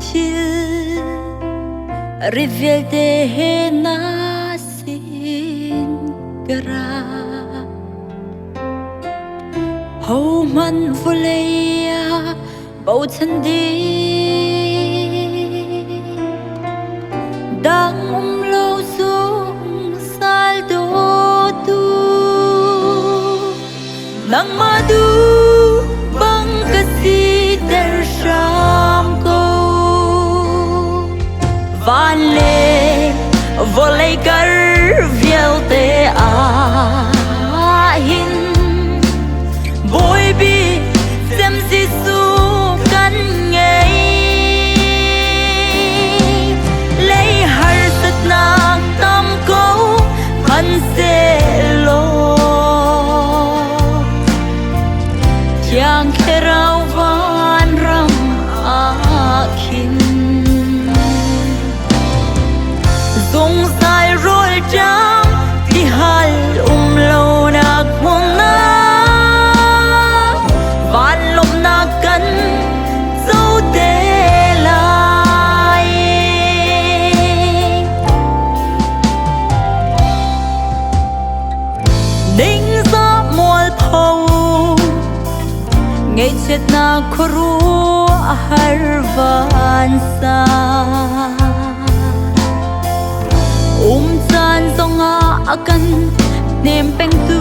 til reveal de na sin gara ho man voleya bầu thân đi đang lâu xuống sal do tu nang madu bang kasi der sham ko van le volei kar viel te a hin boy bi sem si su kan ngei lấy har sat na tam ko han se lo yang kerau van ram akin zong sai rol jam di hal lo nak mona van lom na kan zo te lai ding za mol phau ngày chết na khru har van sa chan zonga akan nem peng tu